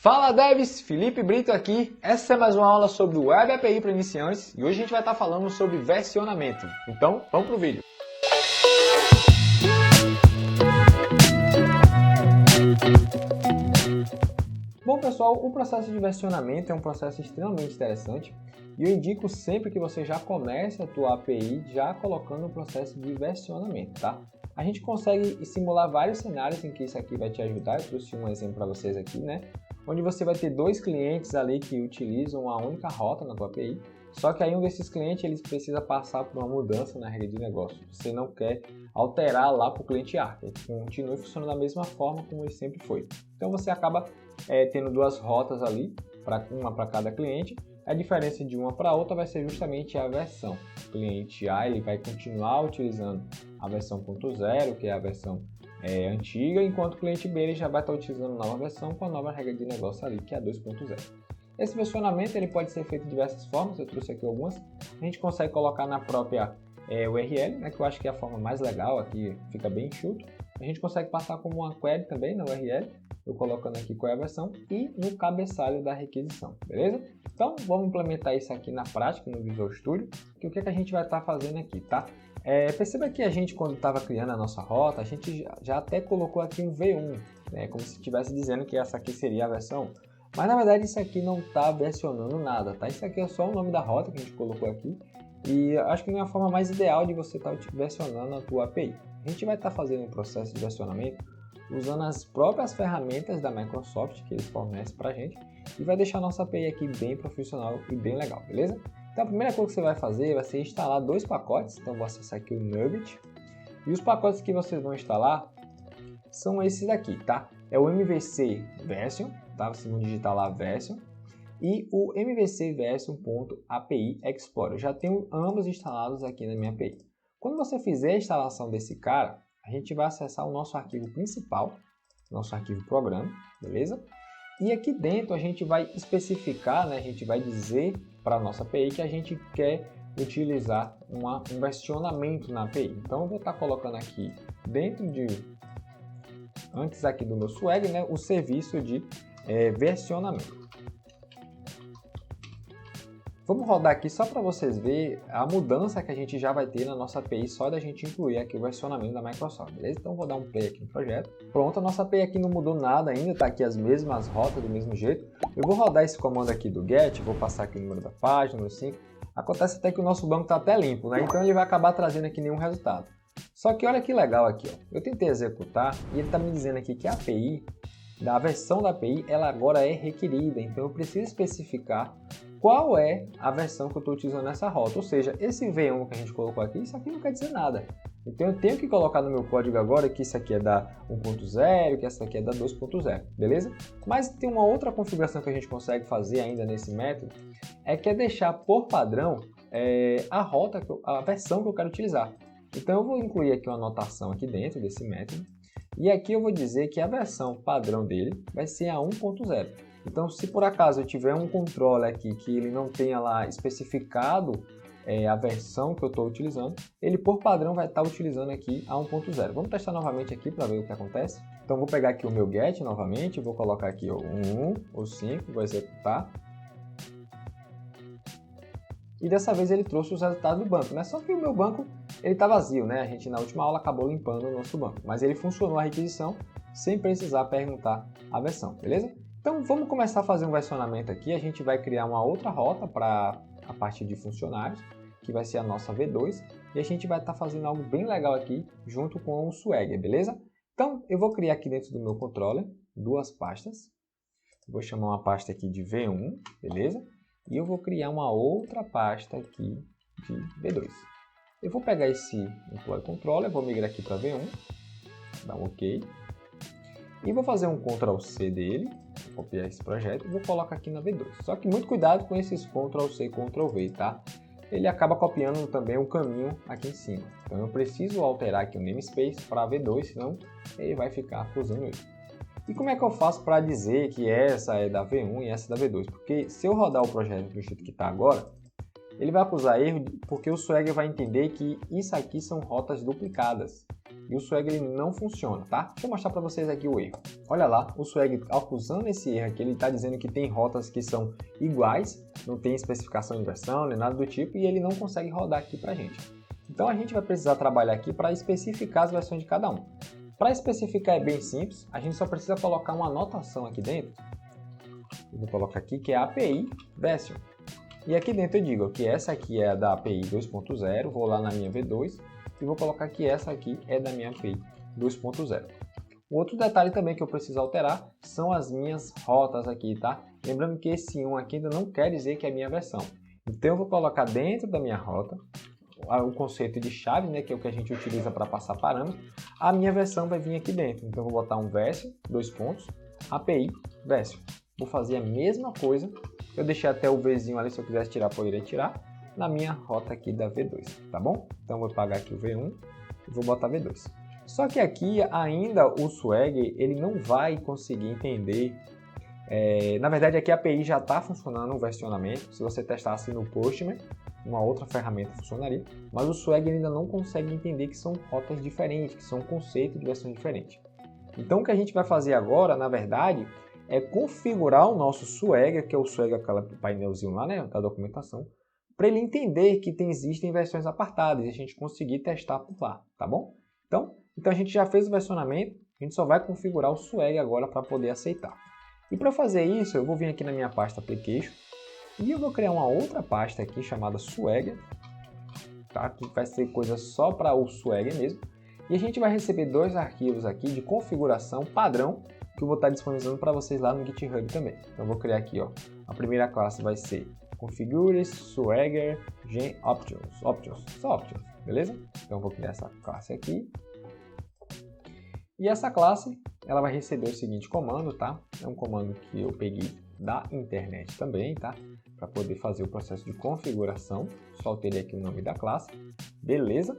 Fala devs, Felipe Brito aqui. Essa é mais uma aula sobre Web API para iniciantes e hoje a gente vai estar falando sobre versionamento. Então, vamos para o vídeo. Bom pessoal, o processo de versionamento é um processo extremamente interessante e eu indico sempre que você já comece a tua API já colocando o processo de versionamento, tá? A gente consegue simular vários cenários em que isso aqui vai te ajudar. Eu trouxe um exemplo para vocês aqui, né? Onde você vai ter dois clientes ali que utilizam uma única rota na tua API, só que aí um desses clientes ele precisa passar por uma mudança na regra de negócio. Você não quer alterar lá para o cliente A, ele continue funcionando da mesma forma como ele sempre foi. Então você acaba tendo duas rotas ali, uma para cada cliente. A diferença de uma para outra vai ser justamente a versão. O cliente A ele vai continuar utilizando a versão 0.0, que é a versão antiga, enquanto o cliente B ele já vai estar utilizando a nova versão com a nova regra de negócio ali, que é a 2.0. Esse versionamento ele pode ser feito de diversas formas, eu trouxe aqui algumas. A gente consegue colocar na própria URL, né, que eu acho que é a forma mais legal, aqui fica bem enxuto. A gente consegue passar como uma query também na URL, eu colocando aqui qual é a versão, e no cabeçalho da requisição, beleza? Então vamos implementar isso aqui na prática no Visual Studio, que o que a gente vai estar fazendo aqui, tá? Perceba que a gente, quando estava criando a nossa rota, a gente já até colocou aqui um V1, né, como se estivesse dizendo que essa aqui seria a versão. Mas na verdade isso aqui não está versionando nada, tá? Isso aqui é só o nome da rota que a gente colocou aqui. E acho que não é a forma mais ideal de você estar versionando a tua API. A gente vai estar fazendo um processo de versionamento usando as próprias ferramentas da Microsoft que eles fornecem para a gente. E vai deixar a nossa API aqui bem profissional e bem legal, beleza? Então a primeira coisa que você vai fazer vai ser instalar dois pacotes. Então vou acessar aqui o Nugget. E os pacotes que vocês vão instalar são esses daqui, tá? É o MVC Version, tá? Vocês vão digitar lá Version. E o MVC Version.api Explorer. Eu já tenho ambos instalados aqui na minha API. Quando você fizer a instalação desse cara, a gente vai acessar o nosso arquivo principal, nosso arquivo programa, beleza? E aqui dentro a gente vai especificar, né? A gente vai dizer para a nossa API que a gente quer utilizar um versionamento na API. Então eu vou estar colocando aqui dentro antes aqui do meu Swag, né, o serviço de versionamento. Vamos rodar aqui só para vocês verem a mudança que a gente já vai ter na nossa API só da gente incluir aqui o versionamento da Microsoft, beleza? Então vou dar um play aqui no projeto. Pronto, a nossa API aqui não mudou nada ainda, tá aqui as mesmas rotas do mesmo jeito. Eu vou rodar esse comando aqui do get, vou passar aqui o número da página, número 5. Acontece até que o nosso banco está até limpo, né? Então ele vai acabar trazendo aqui nenhum resultado. Só que olha que legal aqui, ó. Eu tentei executar e ele está me dizendo aqui que a API, a versão da API, ela agora é requerida. Então eu preciso especificar qual é a versão que eu estou utilizando nessa rota. Ou seja, esse V1 que a gente colocou aqui, isso aqui não quer dizer nada. Então eu tenho que colocar no meu código agora que isso aqui é da 1.0, que essa aqui é da 2.0, beleza? Mas tem uma outra configuração que a gente consegue fazer ainda nesse método, que é deixar por padrão a rota, a versão que eu quero utilizar. Então eu vou incluir aqui uma anotação aqui dentro desse método, e aqui eu vou dizer que a versão padrão dele vai ser a 1.0. Então se por acaso eu tiver um controller aqui que ele não tenha lá especificado a versão que eu estou utilizando, ele por padrão vai estar utilizando aqui a 1.0. Vamos testar novamente aqui para ver o que acontece. Então vou pegar aqui o meu get novamente, vou colocar aqui o 1, o 5, vou executar. E dessa vez ele trouxe os resultados do banco, né? Só que o meu banco ele está vazio, né? A gente na última aula acabou limpando o nosso banco, mas ele funcionou a requisição sem precisar perguntar a versão, beleza? Então vamos começar a fazer um versionamento aqui. A gente vai criar uma outra rota para a parte de funcionários, que vai ser a nossa V2, e a gente vai estar fazendo algo bem legal aqui junto com o Swagger, beleza? Então eu vou criar aqui dentro do meu controller duas pastas. Vou chamar uma pasta aqui de V1, beleza? E eu vou criar uma outra pasta aqui de V2. Eu vou pegar esse Employee Controller, vou migrar aqui para V1, dar um OK. E vou fazer um Ctrl+C dele, vou copiar esse projeto e vou colocar aqui na V2. Só que muito cuidado com esses Ctrl+C e Ctrl+V, tá? Ele acaba copiando também o caminho aqui em cima. Então eu preciso alterar aqui o namespace para V2, senão ele vai ficar acusando isso. E como é que eu faço para dizer que essa é da V1 e essa é da V2? Porque se eu rodar o projeto do jeito que está agora, Ele vai acusar erro porque o Swagger vai entender que isso aqui são rotas duplicadas. E o Swagger ele não funciona, tá? Deixa eu mostrar para vocês aqui o erro. Olha lá, o Swagger acusando esse erro aqui, ele está dizendo que tem rotas que são iguais, não tem especificação de versão, nem nada do tipo, e ele não consegue rodar aqui para a gente. Então a gente vai precisar trabalhar aqui para especificar as versões de cada um. Para especificar é bem simples, a gente só precisa colocar uma anotação aqui dentro. Eu vou colocar aqui que é API version. E aqui dentro eu digo que essa aqui é da API 2.0, vou lá na minha V2 e vou colocar que essa aqui é da minha API 2.0. O outro detalhe também que eu preciso alterar são as minhas rotas aqui, tá? Lembrando que esse 1 aqui ainda não quer dizer que é a minha versão. Então eu vou colocar dentro da minha rota o conceito de chave, né, que é o que a gente utiliza para passar parâmetro. A minha versão vai vir aqui dentro. Então eu vou botar um version, API version. Vou fazer a mesma coisa. Eu deixei até o Vzinho ali, se eu quisesse tirar, poderia tirar, na minha rota aqui da V2, tá bom? Então eu vou apagar aqui o V1 e vou botar V2. Só que aqui ainda o Swagger, ele não vai conseguir entender. Na verdade aqui a API já está funcionando no versionamento. Se você testasse no Postman, uma outra ferramenta funcionaria. Mas o Swagger ainda não consegue entender que são rotas diferentes, que são conceitos de versão diferente. Então o que a gente vai fazer agora, na verdade, é configurar o nosso Swagger, que é o Swagger, aquele painelzinho lá, né, da documentação, para ele entender que existem versões apartadas e a gente conseguir testar por lá, tá bom? Então a gente já fez o versionamento, a gente só vai configurar o Swagger agora para poder aceitar. E para fazer isso, eu vou vir aqui na minha pasta Application e eu vou criar uma outra pasta aqui chamada Swagger, tá? Que vai ser coisa só para o Swagger mesmo. E a gente vai receber dois arquivos aqui de configuração padrão que eu vou estar disponibilizando para vocês lá no GitHub também. Então eu vou criar aqui, ó. A primeira classe vai ser Configure Swagger Gen Options, só Options, beleza? Então eu vou criar essa classe aqui. E essa classe, ela vai receber o seguinte comando, tá? É um comando que eu peguei da internet também, tá? Para poder fazer o processo de configuração. Só alterei aqui o nome da classe, beleza?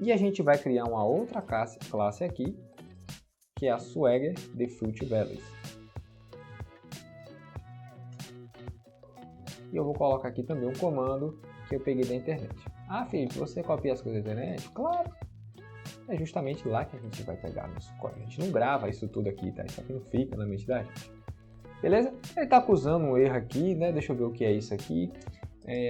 E a gente vai criar uma outra classe aqui, que é a Swagger Default Values. E eu vou colocar aqui também um comando que eu peguei da internet. Ah, Felipe, você copia as coisas da internet? Claro! É justamente lá que a gente vai pegar nosso código. A gente não grava isso tudo aqui, tá? Isso aqui não fica na mente da gente. Beleza? Ele está acusando um erro aqui, né? Deixa eu ver o que é isso aqui.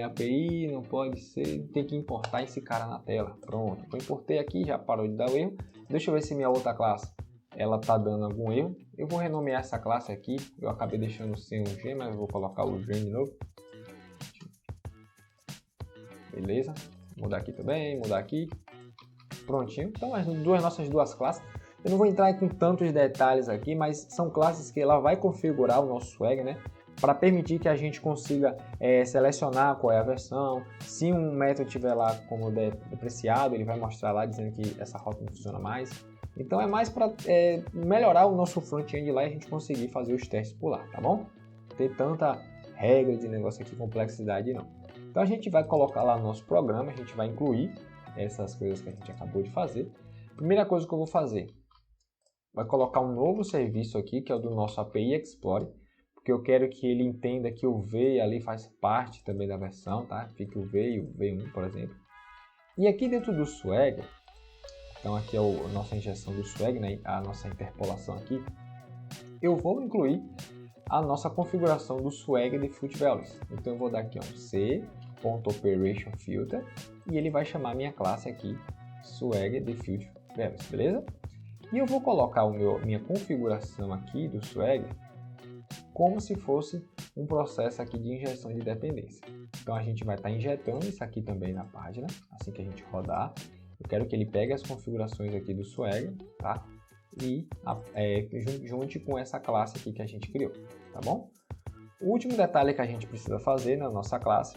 API não pode ser, tem que importar esse cara na tela. Pronto, eu importei aqui, já parou de dar o erro. Deixa eu ver se minha outra classe ela tá dando algum erro. Eu vou renomear essa classe aqui. Eu acabei deixando sem um G, mas eu vou colocar o G de novo. Beleza? Mudar aqui também, mudar aqui. Prontinho. Então as nossas duas classes. Eu não vou entrar com tantos detalhes aqui, mas são classes que ela vai configurar o nosso Swagger, né? Para permitir que a gente consiga selecionar qual é a versão. Se um método estiver lá como depreciado, ele vai mostrar lá dizendo que essa rota não funciona mais. Então é mais para melhorar o nosso front-end lá e a gente conseguir fazer os testes por lá, tá bom? Não ter tanta regra de negócio aqui, complexidade não. Então a gente vai colocar lá no nosso programa, a gente vai incluir essas coisas que a gente acabou de fazer. Primeira coisa que eu vou fazer, vai colocar um novo serviço aqui, que é o do nosso API Explorer, porque eu quero que ele entenda que o V ali faz parte também da versão, tá? Fica o V e o V1, por exemplo. E aqui dentro do Swagger, então aqui é a nossa injeção do Swagger, né? A nossa interpolação aqui, eu vou incluir a nossa configuração do Swagger Default Values. Então eu vou dar aqui um c.operationFilter e ele vai chamar minha classe aqui Swagger Default Values, beleza? E eu vou colocar minha configuração aqui do Swagger como se fosse um processo aqui de injeção de dependência. Então a gente vai estar injetando isso aqui também na página, assim que a gente rodar. Eu quero que ele pegue as configurações aqui do Swagger, tá? E junte com essa classe aqui que a gente criou, tá bom? O último detalhe que a gente precisa fazer na nossa classe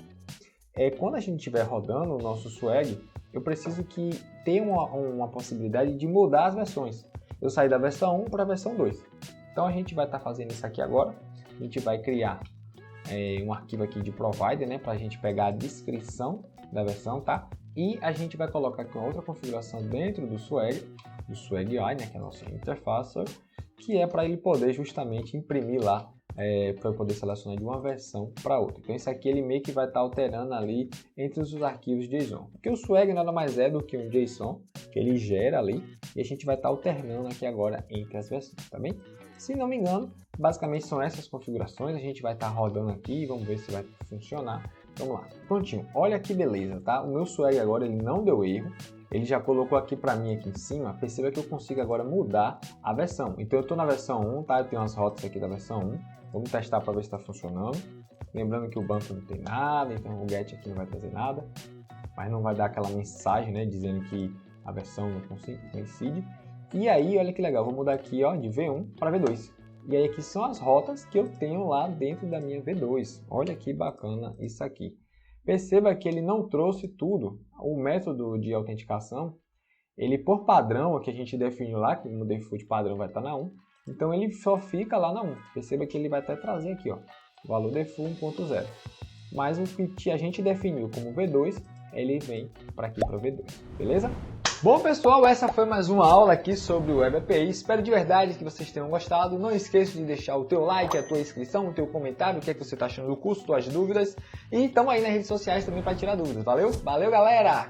é quando a gente estiver rodando o nosso Swagger, eu preciso que tenha uma possibilidade de mudar as versões. Eu saí da versão 1 para a versão 2. Então a gente vai estar fazendo isso aqui agora. A gente vai criar um arquivo aqui de provider, né, para a gente pegar a descrição da versão, tá? E a gente vai colocar aqui uma outra configuração dentro do Swagger UI, né, que é a nossa interface, que é para ele poder justamente imprimir lá para eu poder selecionar de uma versão para outra. Então isso aqui ele meio que vai estar alterando ali entre os arquivos JSON. Porque o Swag nada mais é do que um JSON que ele gera ali e a gente vai estar alternando aqui agora entre as versões, tá bem? Se não me engano, basicamente são essas configurações, a gente vai estar rodando aqui e vamos ver se vai funcionar. Vamos lá, prontinho, olha que beleza, tá? O meu Swag agora ele não deu erro, ele já colocou aqui para mim aqui em cima, perceba que eu consigo agora mudar a versão. Então eu estou na versão 1, tá? Eu tenho as rotas aqui da versão 1, vamos testar para ver se está funcionando. Lembrando que o banco não tem nada, então o get aqui não vai trazer nada, mas não vai dar aquela mensagem, né, dizendo que a versão não coincide. E aí, olha que legal, vou mudar aqui ó, de V1 para V2. E aí aqui são as rotas que eu tenho lá dentro da minha V2. Olha que bacana isso aqui. Perceba que ele não trouxe tudo. O método de autenticação, ele por padrão, que a gente definiu lá, que no default padrão vai estar na 1, então ele só fica lá na 1. Perceba que ele vai até trazer aqui, ó, o valor default 1.0. Mas o que a gente definiu como V2, ele vem para aqui para V2, beleza? Bom pessoal, essa foi mais uma aula aqui sobre o Web API, espero de verdade que vocês tenham gostado, não esqueça de deixar o teu like, a tua inscrição, o teu comentário, o que é que você está achando do curso, tuas dúvidas, e estamos aí nas redes sociais também para tirar dúvidas, valeu? Valeu galera!